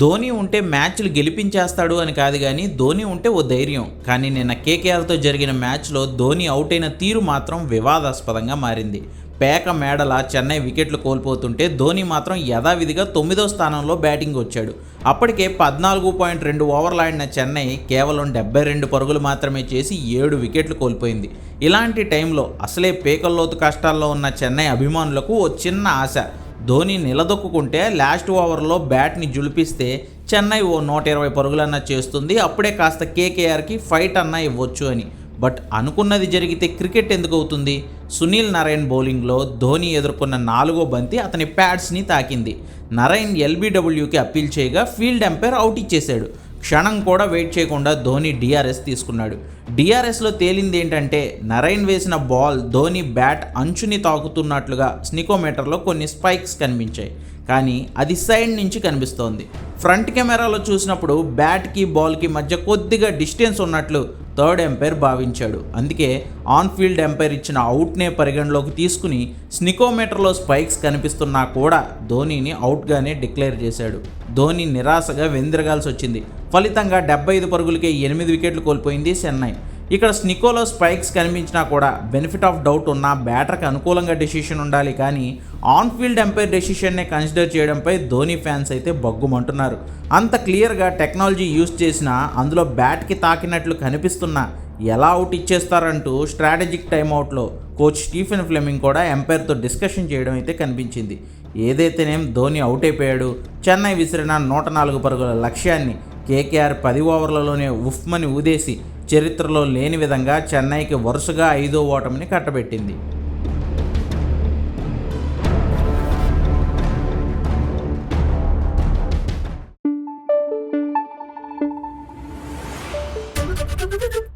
ధోని ఉంటే మ్యాచ్లు గెలిపించేస్తాడు అని కాదు కానీ ధోని ఉంటే ఓ ధైర్యం. కానీ నిన్న కేకేఆర్తో జరిగిన మ్యాచ్లో ధోని అవుట్ అయిన తీరు మాత్రం వివాదాస్పదంగా మారింది. పేక మేడల చెన్నై వికెట్లు కోల్పోతుంటే ధోని మాత్రం యథావిధిగా 9వ స్థానంలో బ్యాటింగ్ వచ్చాడు. అప్పటికే 14.2 ఓవర్లు ఆడిన చెన్నై కేవలం 72 పరుగులు మాత్రమే చేసి 7 వికెట్లు కోల్పోయింది. ఇలాంటి టైంలో అసలే పీకల్లోతు కష్టాల్లో ఉన్న చెన్నై అభిమానులకు ఓ చిన్న ఆశ. ధోని నిలదొక్కుంటే లాస్ట్ ఓవర్లో బ్యాట్ని జులిపిస్తే చెన్నై ఓ 120 పరుగులన్నా చేస్తుంది, అప్పుడే కాస్త కేకేఆర్కి ఫైట్ అన్నా ఇవ్వచ్చు అని. బట్ అనుకున్నది జరిగితే క్రికెట్ ఎందుకు అవుతుంది? సునీల్ నరైన్ బౌలింగ్లో ధోని ఎదుర్కొన్న 4వ బంతి అతని ప్యాడ్స్ని తాకింది. నరైన్ ఎల్బీడబ్ల్యూకి అప్పీల్ చేయగా ఫీల్డ్ ఎంపైర్ అవుట్ ఇచ్చేశాడు. క్షణం కూడా వెయిట్ చేయకుండా ధోని డిఆర్ఎస్ తీసుకున్నాడు. డిఆర్ఎస్లో తేలింది ఏంటంటే నరైన్ వేసిన బాల్ ధోని బ్యాట్ అంచుని తాకుతున్నట్లుగా స్నికోమీటర్లో కొన్ని స్పైక్స్ కనిపించాయి. కానీ అది సైడ్ నుంచి కనిపిస్తోంది. ఫ్రంట్ కెమెరాలో చూసినప్పుడు బ్యాట్కి బాల్కి మధ్య కొద్దిగా డిస్టెన్స్ ఉన్నట్లు థర్డ్ ఎంపైర్ భావించాడు. అందుకే ఆన్ ఫీల్డ్ ఎంపైర్ ఇచ్చిన అవుట్నే పరిగణలోకి తీసుకుని స్నికోమీటర్లో స్పైక్స్ కనిపిస్తున్నా కూడా ధోనిని అవుట్గానే డిక్లేర్ చేశాడు. ధోని నిరాశగా వెందిరగాల్సి వచ్చింది. ఫలితంగా 75 పరుగులకే 8 వికెట్లు కోల్పోయింది చెన్నై. ఇక్కడ స్నికోలో స్పైక్స్ కనిపించినా కూడా బెనిఫిట్ ఆఫ్ డౌట్ ఉన్న బ్యాటర్కి అనుకూలంగా డెసిషన్ ఉండాలి, కానీ ఆన్ ఫీల్డ్ ఎంపైర్ డెసిషన్నే కన్సిడర్ చేయడంపై ధోని ఫ్యాన్స్ అయితే బగ్గుమంటున్నారు. అంత క్లియర్గా టెక్నాలజీ యూజ్ చేసినా అందులో బ్యాట్కి తాకినట్లు కనిపిస్తున్నా ఎలా అవుట్ ఇచ్చేస్తారంటూ స్ట్రాటజిక్ టైమ్అవుట్లో కోచ్ స్టీఫెన్ ఫ్లెమింగ్ కూడా ఎంపైర్తో డిస్కషన్ చేయడం అయితే కనిపించింది. ఏదైతేనేం ధోని అవుట్ అయిపోయాడు. చెన్నై విసిరిన 104 పరుగుల లక్ష్యాన్ని కేకేఆర్ 10 ఓవర్లలోనే ఉఫ్మని ఊదేసి చరిత్రలో లేని విధంగా చెన్నైకి వరుసగా 5వ ఓటమిని కట్టబెట్టింది. Thank you.